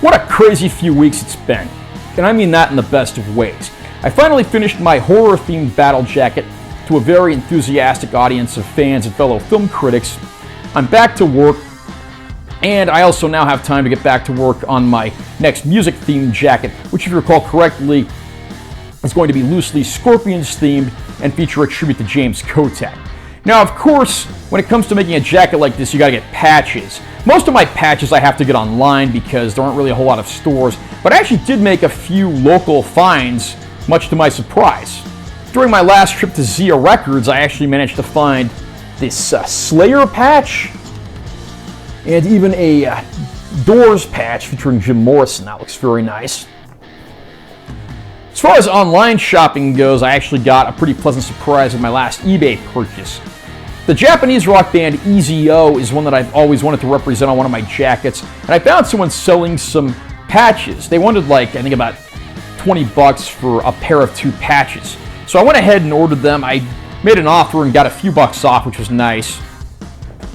What a crazy few weeks it's been, and I mean that in the best of ways. I finally finished my horror-themed battle jacket to a very enthusiastic audience of fans and fellow film critics. I'm back to work, and I also now have time to get back to work on my next music-themed jacket, which, if you recall correctly, is going to be loosely Scorpions-themed and feature a tribute to James Kotak. Now, of course, when it comes to making a jacket like this, you gotta get patches. Most of my patches I have to get online because there aren't really a whole lot of stores, but I actually did make a few local finds, much to my surprise. During my last trip to Zia Records, I actually managed to find this Slayer patch, and even a Doors patch featuring Jim Morrison. That looks very nice. As far as online shopping goes, I actually got a pretty pleasant surprise with my last eBay purchase. The Japanese rock band EZO is one that I've always wanted to represent on one of my jackets, and I found someone selling some patches. They wanted I think about $20 for a pair of 2 patches. So I went ahead and ordered them. I made an offer and got a few bucks off, which was nice.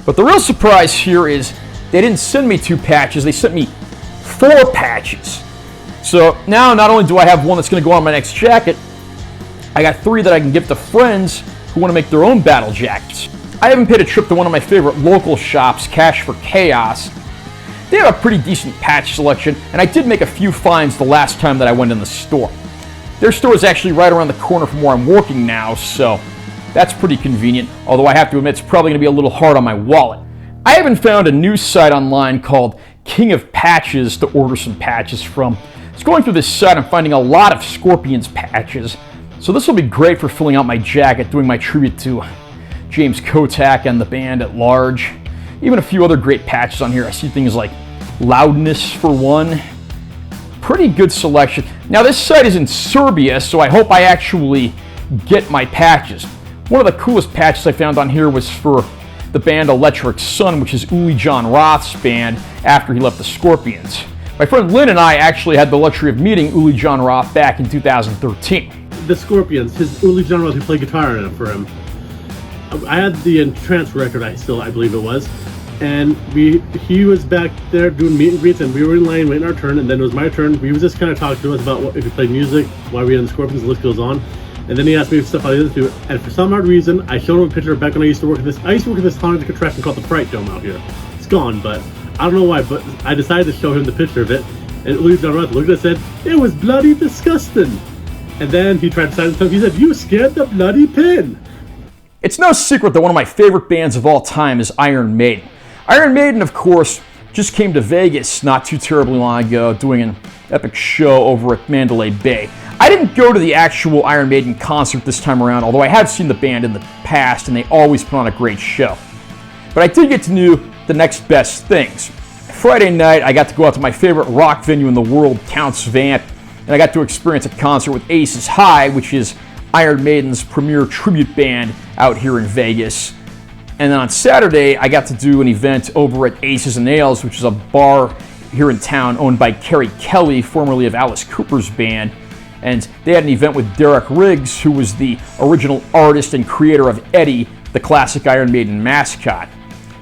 But the real surprise here is they didn't send me 2 patches, they sent me 4 patches. So now not only do I have one that's going to go on my next jacket, I got 3 that I can give to friends who want to make their own battle jackets. I even paid a trip to one of my favorite local shops, Cash for Chaos. They have a pretty decent patch selection, and I did make a few finds the last time that I went in the store. Their store is actually right around the corner from where I'm working now, so that's pretty convenient, although I have to admit it's probably going to be a little hard on my wallet. I even found a new site online called King of Patches to order some patches from. It's going through this site, I'm finding a lot of Scorpions patches, so this will be great for filling out my jacket, doing my tribute to James Kotak and the band at large. Even a few other great patches on here. I see things like Loudness for one. Pretty good selection. Now this site is in Serbia, so I hope I actually get my patches. One of the coolest patches I found on here was for the band Electric Sun, which is Uli Jon Roth's band after he left the Scorpions. My friend Lynn and I actually had the luxury of meeting Uli Jon Roth back in 2013. The Scorpions, his Uli Jon Roth, who played guitar in it for him. I had the Entrance record, I believe it was, and he was back there doing meet and greets, and we were in line waiting our turn, and then it was my turn. He was just kind of talking to us about if we played music, why we had the Scorpions, the list goes on. And then he asked me stuff I didn't do, and for some odd reason, I showed him a picture back when I used to work at this haunted contraption called the Fright Dome out here. It's gone, but I don't know why, but I decided to show him the picture of it, and Uli Jon Roth looked at it and said, "It was bloody disgusting." And then he tried to sign himself. He said, "You scared the bloody pin." It's no secret that one of my favorite bands of all time is Iron Maiden. Iron Maiden, of course, just came to Vegas not too terribly long ago, doing an epic show over at Mandalay Bay. I didn't go to the actual Iron Maiden concert this time around, although I have seen the band in the past, and they always put on a great show. But I did get to know the next best things. Friday night, I got to go out to my favorite rock venue in the world, Count's Vamp, and I got to experience a concert with Aces High, which is Iron Maiden's premier tribute band out here in Vegas. And then on Saturday, I got to do an event over at Aces and Ales, which is a bar here in town owned by Kerry Kelly, formerly of Alice Cooper's band. And they had an event with Derek Riggs, who was the original artist and creator of Eddie, the classic Iron Maiden mascot.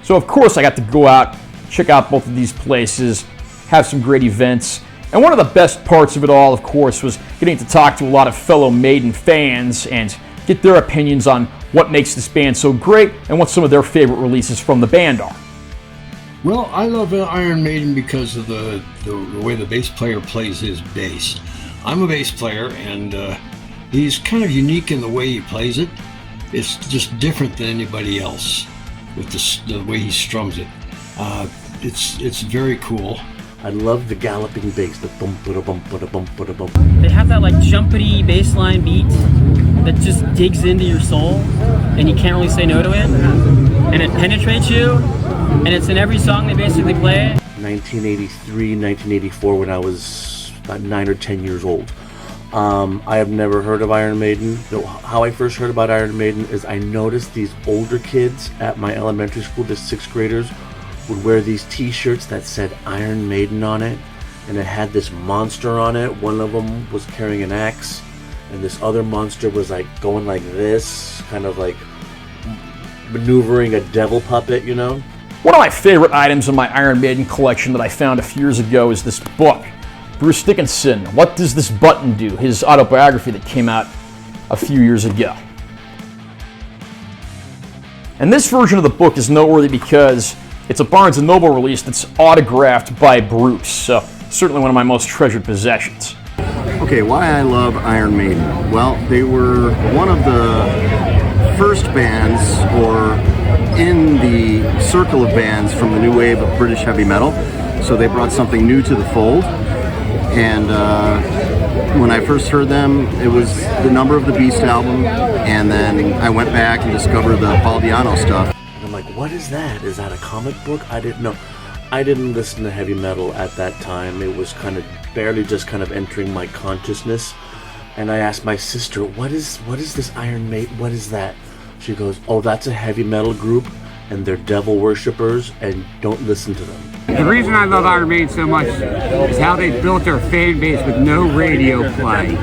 So of course I got to go out, check out both of these places, have some great events. And one of the best parts of it all, of course, was getting to talk to a lot of fellow Maiden fans and get their opinions on what makes this band so great and what some of their favorite releases from the band are. Well, I love Iron Maiden because of the way the bass player plays his bass. I'm a bass player, and he's kind of unique in the way he plays it. It's just different than anybody else with the way he strums it. It's very cool. I love the galloping bass, the bump ba bump ba bump ba bump. They have that like jumpity bass line beat that just digs into your soul, and you can't really say no to it, and it penetrates you, and it's in every song they basically play. 1983, 1984, when I was about 9 or 10 years old. I have never heard of Iron Maiden. How I first heard about Iron Maiden is I noticed these older kids at my elementary school, the 6th graders, would wear these t-shirts that said Iron Maiden on it, and it had this monster on it. One of them was carrying an axe, and this other monster was like going like this, kind of like maneuvering a devil puppet, you know. One of my favorite items in my Iron Maiden collection that I found a few years ago is this book, Bruce Dickinson, What Does This Button Do?, his autobiography that came out a few years ago. And this version of the book is noteworthy because it's a Barnes & Noble release that's autographed by Bruce, so certainly one of my most treasured possessions. Okay, why I love Iron Maiden? Well, they were one of the first bands, or in the circle of bands from the new wave of British heavy metal, so they brought something new to the fold. And when I first heard them, it was the Number of the Beast album, and then I went back and discovered the Paul Di'Anno stuff. And I'm like, what is that? Is that a comic book? I didn't know. I didn't listen to heavy metal at that time. It was kind of barely just kind of entering my consciousness. And I asked my sister, what is this Iron Maiden? What is that? She goes, oh, that's a heavy metal group, and they're devil worshippers, and don't listen to them. The reason I love Iron Maiden so much is how they built their fan base with no radio play.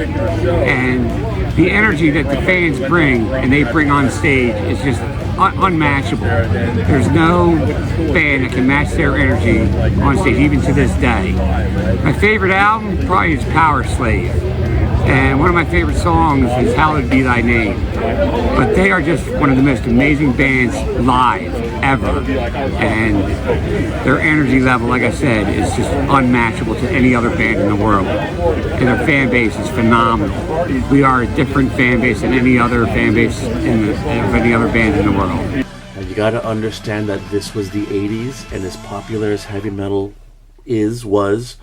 And the energy that the fans bring and they bring on stage is just unmatchable. There's no band that can match their energy on stage, even to this day. My favorite album probably is Power Slave. And one of my favorite songs is Hallowed Be Thy Name. But they are just one of the most amazing bands live ever. And their energy level, like I said, is just unmatchable to any other band in the world. And their fan base is phenomenal. We are a different fan base than any other fan base of any other band in the world. And you got to understand that this was the 80s, and as popular as heavy metal was,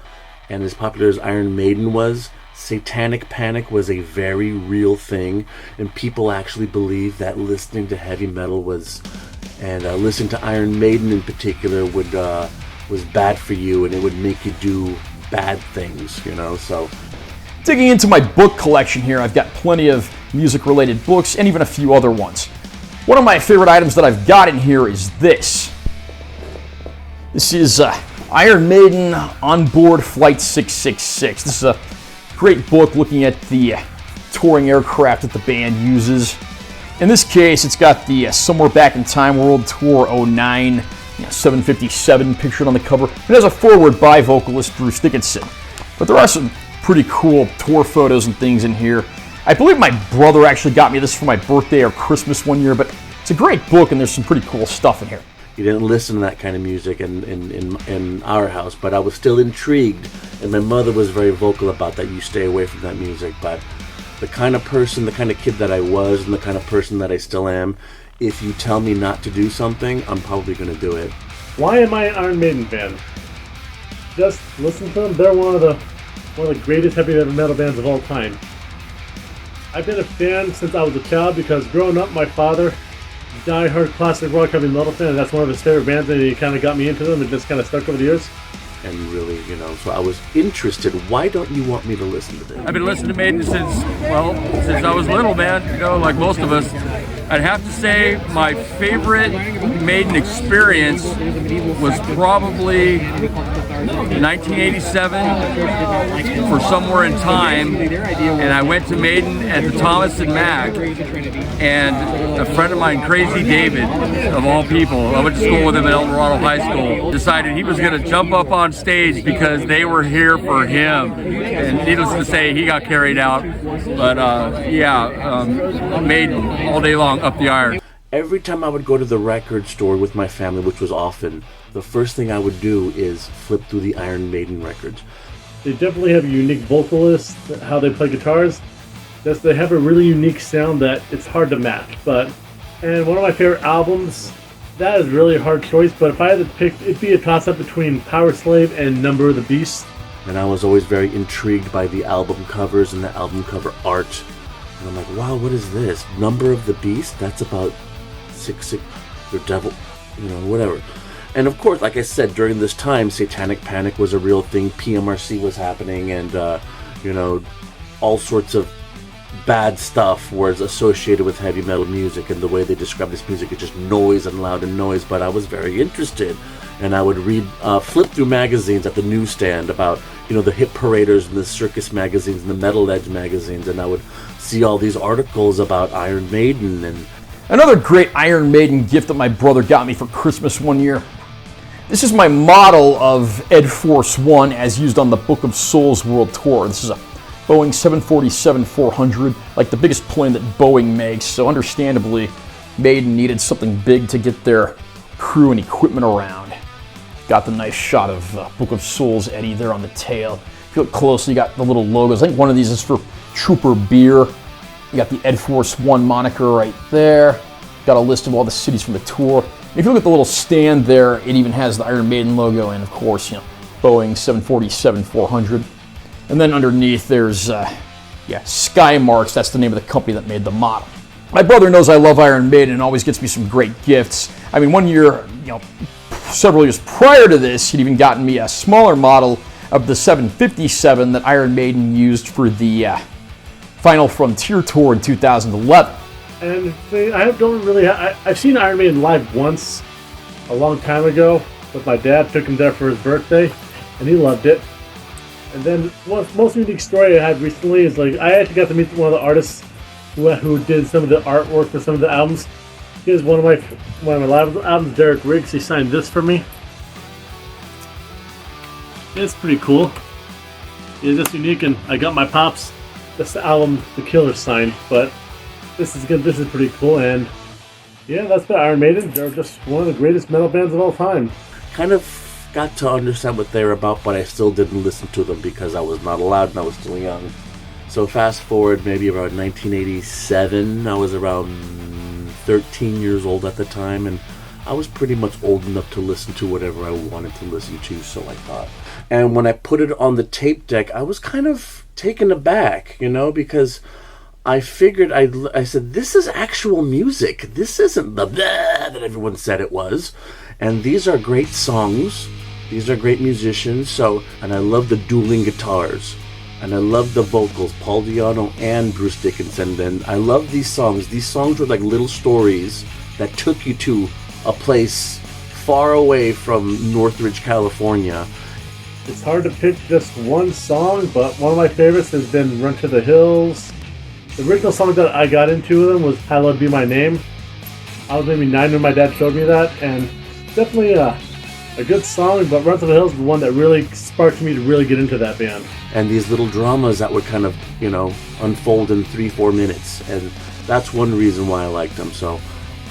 and as popular as Iron Maiden was, Satanic Panic was a very real thing, and people actually believed that listening to heavy metal was, and listening to Iron Maiden in particular, was bad for you, and it would make you do bad things, you know. So, digging into my book collection here, I've got plenty of music-related books and even a few other ones. One of my favorite items that I've got in here is this. This is Iron Maiden Onboard Flight 666. This is a great book looking at the touring aircraft that the band uses. In this case, it's got the Somewhere Back in Time World Tour 09 757 pictured on the cover. It has a foreword by vocalist Bruce Dickinson. But there are some pretty cool tour photos and things in here. I believe my brother actually got me this for my birthday or Christmas one year, but it's a great book and there's some pretty cool stuff in here. you didn't listen to that kind of music in our house, but I was still intrigued, and my mother was very vocal about that. You stay away from that music. But the kind of person, the kind of kid that I was, and the kind of person that I still am, if you tell me not to do something, I'm probably going to do it. Why am I an Iron Maiden fan? Just listen to them. They're one of the greatest heavy metal bands of all time. I've been a fan since I was a child because growing up, my father, die-hard classic rock heavy metal fan, and that's one of his favorite bands, and he kind of got me into them and just kind of stuck over the years. And really, so I was interested. Why don't you want me to listen to this? I've been listening to Maiden since I was little, man, like most of us. I'd have to say my favorite Maiden experience was probably 1987 for Somewhere in Time, and I went to Maiden at the Thomas and Mack, and a friend of mine, Crazy David, of all people, I went to school with him at El Dorado High School, decided he was going to jump up on stage because they were here for him, and needless to say, he got carried out, but Maiden all day long, up the iron. Every time I would go to the record store with my family, which was often, the first thing I would do is flip through the Iron Maiden records. They definitely have a unique vocalist, how they play guitars. They have a really unique sound that it's hard to match. And one of my favorite albums, that is really a hard choice, but if I had to pick, it'd be a toss-up between Power Slave and Number of the Beast. And I was always very intrigued by the album covers and the album cover art. And I'm like, wow, what is this? Number of the Beast? That's about 666, the devil, whatever. And of course, like I said, during this time, Satanic Panic was a real thing. PMRC was happening, and all sorts of bad stuff was associated with heavy metal music. And the way they describe this music is just noise and loud and noise. But I was very interested, and I would read, flip through magazines at the newsstand about the hit paraders and the circus magazines and the Metal Edge magazines, and I would see all these articles about Iron Maiden. And another great Iron Maiden gift that my brother got me for Christmas one year This is my model of Ed Force One as used on the Book of Souls World Tour. This is a Boeing 747-400, like the biggest plane that Boeing makes, so understandably, Maiden needed something big to get their crew and equipment around. Got the nice shot of Book of Souls Eddie there on the tail. If you look closely, you got the little logos. I think one of these is for Trooper Beer. You got the Ed Force One moniker right there. Got a list of all the cities from the tour. If you look at the little stand there, it even has the Iron Maiden logo and, of course, Boeing 747-400. And then underneath there's, Skymarks. That's the name of the company that made the model. My brother knows I love Iron Maiden and always gets me some great gifts. I mean, one year, several years prior to this, he'd even gotten me a smaller model of the 757 that Iron Maiden used for the Final Frontier tour in 2011. And I've seen Iron Maiden live once, a long time ago, with my dad. Took him there for his birthday, and he loved it. And then most unique story I had recently is I actually got to meet one of the artists who did some of the artwork for some of the albums. Here's one of my live albums, Derek Riggs. He signed this for me. It's pretty cool. It's just unique, and I got my pops this album, The Killer, signed, but this is good. This is pretty cool, and yeah, that's the Iron Maiden. They're just one of the greatest metal bands of all time. Kind of got to understand what they're about, but I still didn't listen to them because I was not allowed and I was still young. So fast forward maybe around 1987, I was around 13 years old at the time, and I was pretty much old enough to listen to whatever I wanted to listen to, so I thought. And when I put it on the tape deck, I was kind of taken aback, because I figured, I said, this is actual music. This isn't the blah that everyone said it was. And these are great songs. These are great musicians. And I love the dueling guitars. And I love the vocals, Paul Di'Anno and Bruce Dickinson. And I love these songs. These songs were like little stories that took you to a place far away from Northridge, California. It's hard to pick just one song, but one of my favorites has been Run to the Hills. The original song that I got into them was Hallowed Be My Name. I was maybe 9 when my dad showed me that, and definitely a good song, but Run to the Hills is the one that really sparked me to really get into that band. And these little dramas that would kind of, unfold in 3-4 minutes, and that's one reason why I liked them. So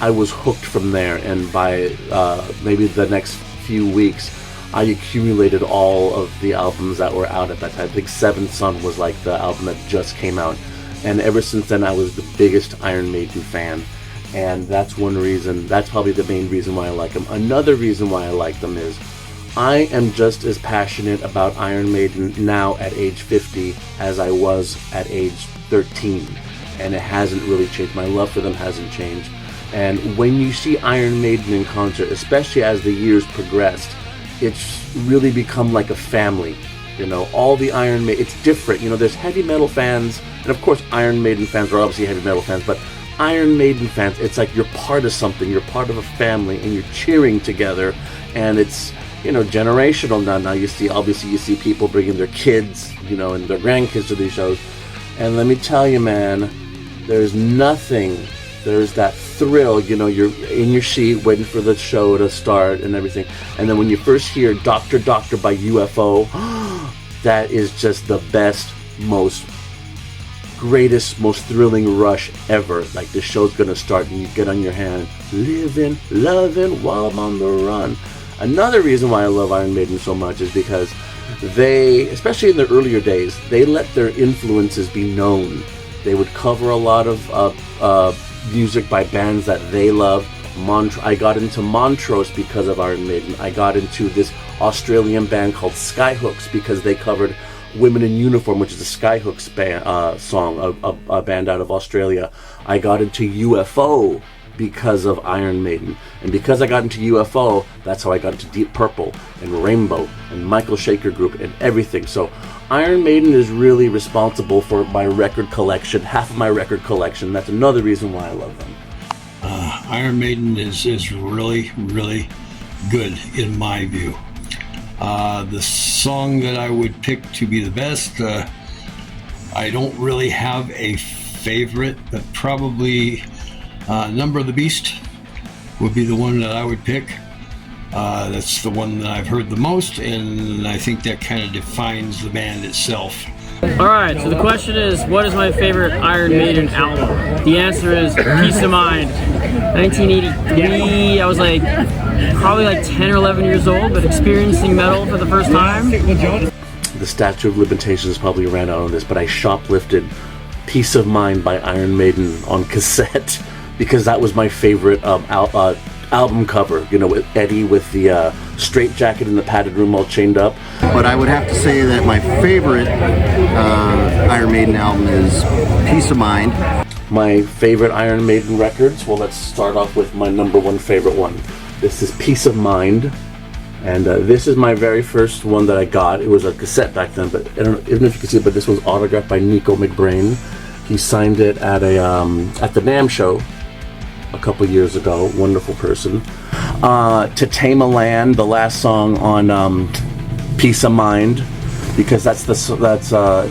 I was hooked from there, and by maybe the next few weeks, I accumulated all of the albums that were out at that time. I think Seventh Son was like the album that just came out. And ever since then, I was the biggest Iron Maiden fan. And that's one reason, that's probably the main reason why I like them. Another reason why I like them is I am just as passionate about Iron Maiden now at age 50 as I was at age 13. And it hasn't really changed. My love for them hasn't changed. And when you see Iron Maiden in concert, especially as the years progressed, it's really become like a family. All the Iron Maiden, it's different. There's heavy metal fans, and of course Iron Maiden fans are obviously heavy metal fans, but Iron Maiden fans, it's like you're part of something, you're part of a family, and you're cheering together, and it's, generational now. Now you see people bringing their kids, and their grandkids to these shows, and let me tell you, man, there's that thrill, you're in your seat waiting for the show to start and everything, and then when you first hear Doctor Doctor by UFO, that is just the best, greatest, most thrilling rush ever. Like, the show's gonna start and you get on your hand, living, loving while I'm on the run. Another reason why I love Iron Maiden so much is because they, especially in the earlier days, they let their influences be known. They would cover a lot of music by bands that they love. I got into Montrose because of Iron Maiden. I got into this Australian band called Skyhooks because they covered Women in Uniform, which is a Skyhooks song, a band out of Australia. I got into UFO because of Iron Maiden. And because I got into UFO, that's how I got into Deep Purple and Rainbow and Michael Shaker Group and everything. So Iron Maiden is really responsible for my record collection, half of my record collection. That's another reason why I love them. Iron Maiden is really, really good in my view. The song that I would pick to be the best, I don't really have a favorite, but probably Number of the Beast would be the one that I would pick. That's the one that I've heard the most, and I think that kind of defines the band itself. Alright, so the question is, what is my favorite Iron Maiden album? The answer is Peace of Mind. 1983, I was probably 10 or 11 years old, but experiencing metal for the first time. The statute of limitations probably ran out on this, but I shoplifted Peace of Mind by Iron Maiden on cassette because that was my favorite album cover, you know, with Eddie with the straight jacket in the padded room all chained up. But I would have to say that my favorite Iron Maiden album is Peace of Mind. My favorite Iron Maiden records, well, let's start off with my number one favorite one. This is Peace of Mind, and this is my very first one that I got. It was a cassette back then, but I don't know if you can see it, but this was autographed by Nico McBrain. He signed it at the NAMM show a couple years ago. Wonderful person. To Tame a Land, the last song on Peace of Mind, because that's it's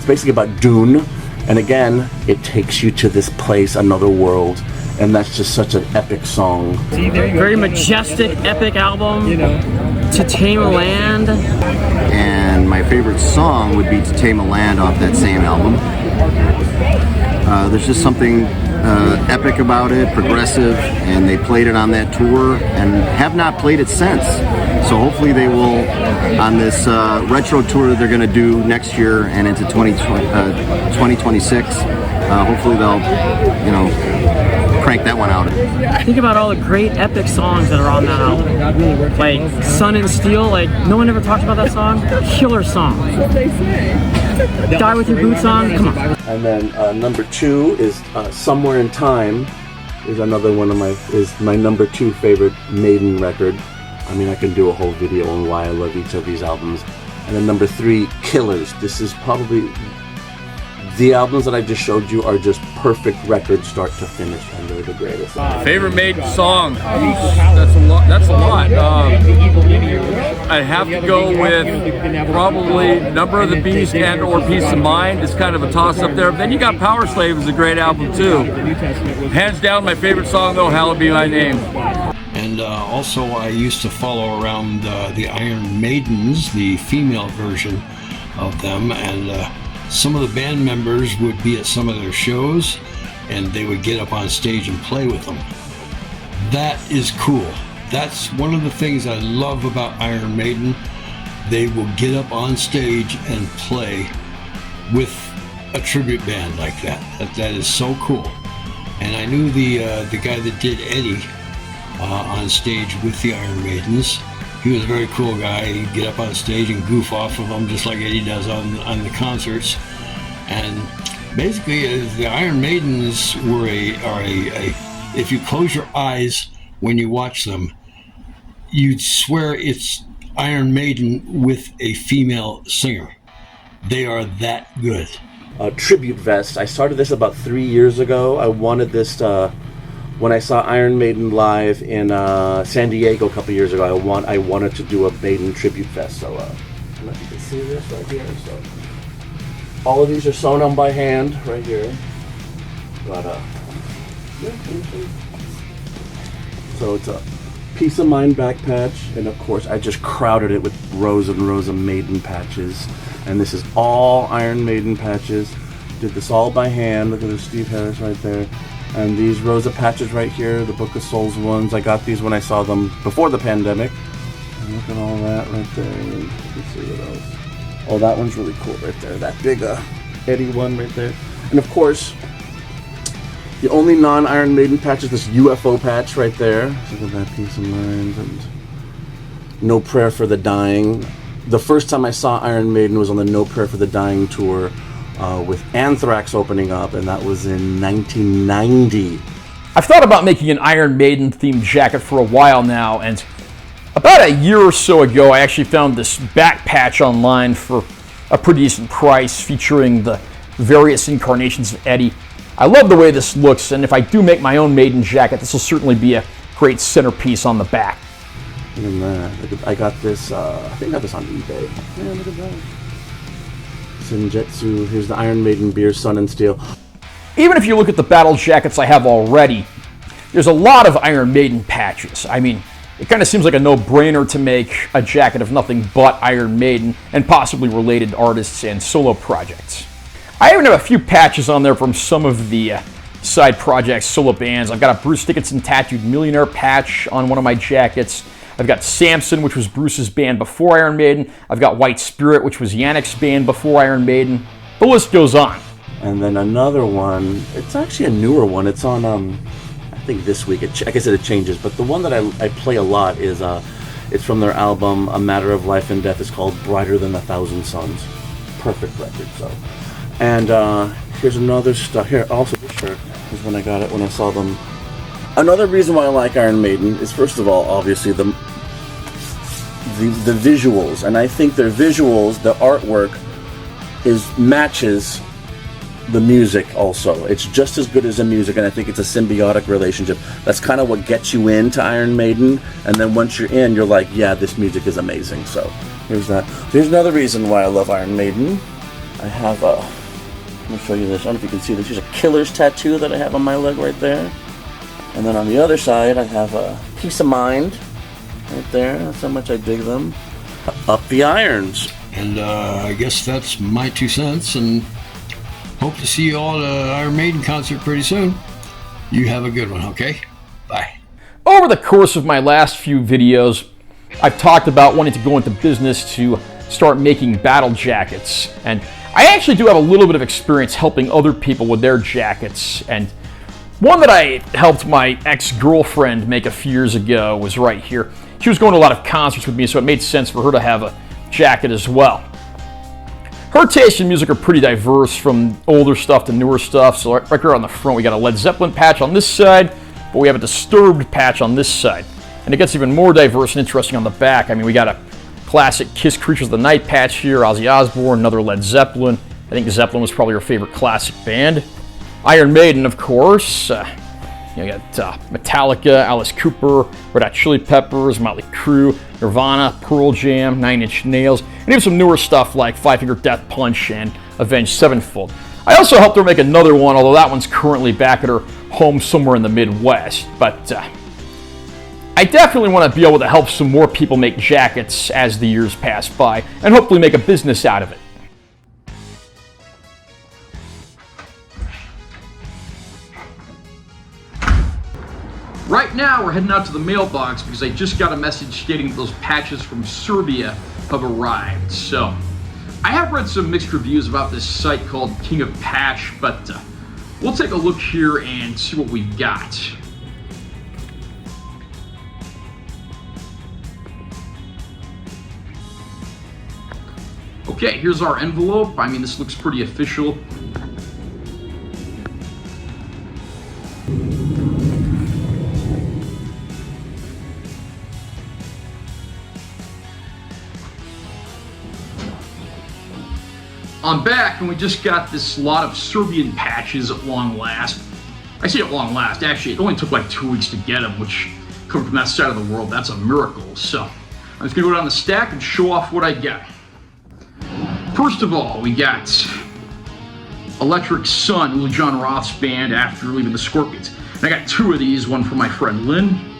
basically about Dune, and again, it takes you to this place, another world, and that's just such an epic song. Very majestic, epic album. To Tame a Land. And my favorite song would be To Tame a Land off that same album. There's just something epic about it, progressive, and they played it on that tour and have not played it since. So hopefully they will, on this retro tour they're going to do next year and into 2026, hopefully they'll, crank that one out. Think about all the great epic songs that are on that album. Like Sun and Steel, no one ever talks about that song. Killer song. Die With Your Boots On, come on. And then number two is Somewhere in Time is another one of my number two favorite Maiden record. I mean, I can do a whole video on why I love each of these albums. And then number three, Killers. This is probably, the albums that I just showed you are just perfect records start to finish, and they're the greatest. Favorite Maiden song? That's a lot. I have to go with probably Number of the Beast and or Peace of Mind. It's kind of a toss up there. But then you got Power Slave is a great album too. Hands down, my favorite song though, Hallowed Be My Name. And also I used to follow around the Iron Maidens, the female version of them, and some of the band members would be at some of their shows and they would get up on stage and play with them. That is cool. That's one of the things I love about Iron Maiden. They will get up on stage and play with a tribute band like that. That is so cool. And I knew the guy that did Eddie on stage with the Iron Maidens. He was a very cool guy. He'd get up on stage and goof off of them just like Eddie does on the concerts. And basically, the Iron Maidens are a if you close your eyes when you watch them, you'd swear it's Iron Maiden with a female singer. They are that good. Tribute vest. I started this about 3 years ago. I wanted this when I saw Iron Maiden live in San Diego a couple years ago. I wanted to do a Maiden tribute vest. So I don't know if you can see this right here. So all of these are sewn on by hand right here. But so it's a Peace of Mind back patch, and of course I just crowded it with rows and rows of Maiden patches. And this is all Iron Maiden patches. Did this all by hand. Look at the Steve Harris right there. And these rows of patches right here, the Book of Souls ones. I got these when I saw them before the pandemic. And look at all that right there. You can see what else. Oh, that one's really cool right there. That big Eddie one right there. And of course, the only non-Iron Maiden patch is this UFO patch right there. Look at that, Peace of Mind, and No Prayer for the Dying. The first time I saw Iron Maiden was on the No Prayer for the Dying tour with Anthrax opening up, and that was in 1990. I've thought about making an Iron Maiden themed jacket for a while now, and about a year or so ago I actually found this back patch online for a pretty decent price featuring the various incarnations of Eddie. I love the way this looks, and if I do make my own Maiden jacket, this will certainly be a great centerpiece on the back. Look at that. I got this, I think I got this on eBay. Yeah, look at that. Senjutsu, here's the Iron Maiden beer, Sun and Steel. Even if you look at the battle jackets I have already, there's a lot of Iron Maiden patches. I mean, it kind of seems like a no-brainer to make a jacket of nothing but Iron Maiden and possibly related artists and solo projects. I even have a few patches on there from some of the side projects, solo bands. I've got a Bruce Dickinson Tattooed Millionaire patch on one of my jackets. I've got Samson, which was Bruce's band before Iron Maiden. I've got White Spirit, which was Yannick's band before Iron Maiden. The list goes on. And then another one, it's actually a newer one. It's on, I think this week. Like I said, it changes. But the one that I play a lot is, it's from their album, A Matter of Life and Death. It's called Brighter Than a Thousand Suns. Perfect record, so. And here's another stuff. Here, also this shirt is when I got it, when I saw them. Another reason why I like Iron Maiden is, first of all, obviously the visuals. And I think their visuals, the artwork, matches the music also. It's just as good as the music, and I think it's a symbiotic relationship. That's kind of what gets you into Iron Maiden, and then once you're in, you're like, yeah, this music is amazing. So here's that. Here's another reason why I love Iron Maiden. I have a, let me show you this. I don't know if you can see this. Here's a Killer's tattoo that I have on my leg right there. And then on the other side, I have a Peace of Mind right there. That's how much I dig them. Up the irons. And I guess that's my 2 cents, and hope to see you all at an Iron Maiden concert pretty soon. You have a good one, okay? Bye. Over the course of my last few videos, I've talked about wanting to go into business to start making battle jackets. And I actually do have a little bit of experience helping other people with their jackets. And one that I helped my ex-girlfriend make a few years ago was right here. She was going to a lot of concerts with me, so it made sense for her to have a jacket as well. Her tastes in music are pretty diverse, from older stuff to newer stuff. So right here on the front, we got a Led Zeppelin patch on this side, but we have a Disturbed patch on this side. And it gets even more diverse and interesting on the back. I mean, we got a classic Kiss Creatures of the Night patch here, Ozzy Osbourne, another Led Zeppelin. I think Zeppelin was probably her favorite classic band. Iron Maiden, of course. You got Metallica, Alice Cooper, Red Hot Chili Peppers, Motley Crue, Nirvana, Pearl Jam, Nine Inch Nails, and even some newer stuff like Five Finger Death Punch and Avenged Sevenfold. I also helped her make another one, although that one's currently back at her home somewhere in the Midwest. But I definitely want to be able to help some more people make jackets as the years pass by, and hopefully make a business out of it. Right now, we're heading out to the mailbox because I just got a message stating that those patches from Serbia have arrived. So, I have read some mixed reviews about this site called King of Patch, but we'll take a look here and see what we've got. Okay, here's our envelope. I mean, this looks pretty official. I'm back, and we just got this lot of Serbian patches at long last. I say at long last, actually, it only took like 2 weeks to get them, which, coming from that side of the world, that's a miracle. So, I'm just gonna go down the stack and show off what I got. First of all, we got Electric Sun, Uli John Roth's band after leaving the Scorpions. And I got 2 of these, one for my friend Lynn.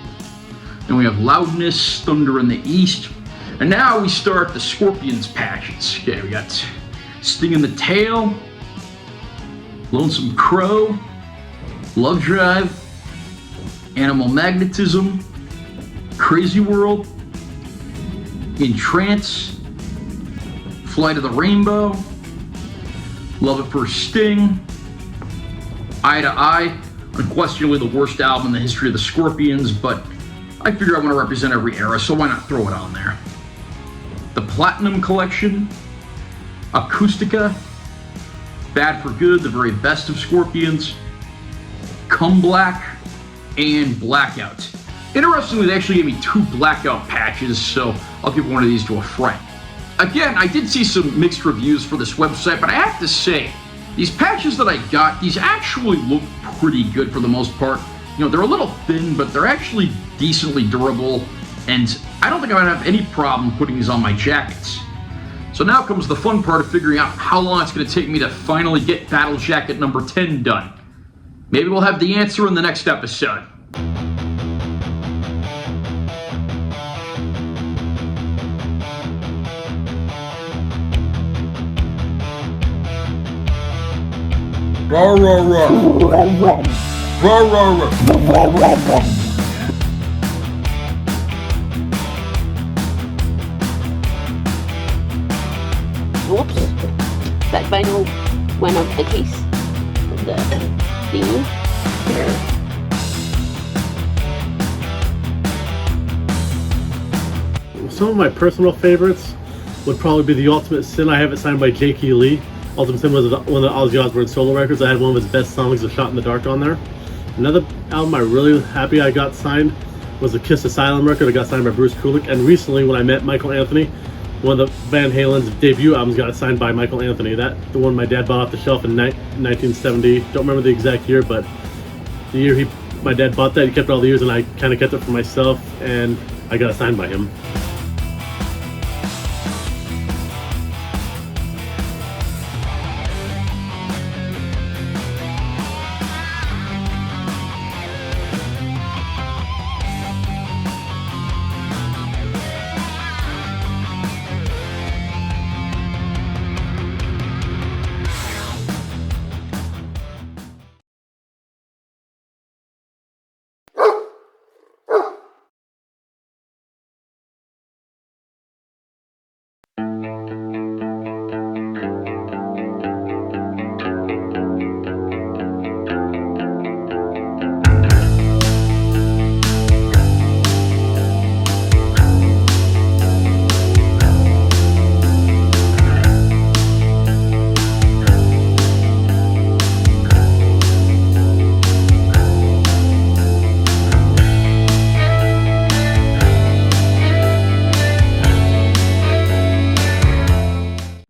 Then we have Loudness, Thunder in the East. And now we start the Scorpions patches. Okay, we got Sting in the Tail, Lonesome Crow, Love Drive, Animal Magnetism, Crazy World, In Trance, Flight of the Rainbow, Love It First Sting, Eye to Eye, unquestionably the worst album in the history of the Scorpions, but I figure I want to represent every era, so why not throw it on there. The Platinum Collection, Acoustica, Bad for Good, the very best of Scorpions, Come Black, and Blackout. Interestingly, they actually gave me 2 Blackout patches, so I'll give one of these to a friend. Again, I did see some mixed reviews for this website, but I have to say, these patches that I got, these actually look pretty good for the most part. You know, they're a little thin, but they're actually decently durable, and I don't think I'm gonna have any problem putting these on my jackets. So now comes the fun part of figuring out how long it's going to take me to finally get Battle Jacket number 10 done. Maybe we'll have the answer in the next episode. Rah, rah, rah. Rah, rah, rah. Whoops. That vinyl went out of the case of the theme. Some of my personal favorites would probably be The Ultimate Sin. I have it signed by J.K. Lee. Ultimate Sin was one of the Ozzy Osbourne solo records. I had one of his best songs, A Shot in the Dark, on there. Another album I'm really happy I got signed was the Kiss Asylum record. I got signed by Bruce Kulick. And recently, when I met Michael Anthony, one of the Van Halen's debut albums got signed by Michael Anthony. The one my dad bought off the shelf in 1970. Don't remember the exact year, but the year my dad bought that, he kept it all the years, and I kind of kept it for myself, and I got it signed by him.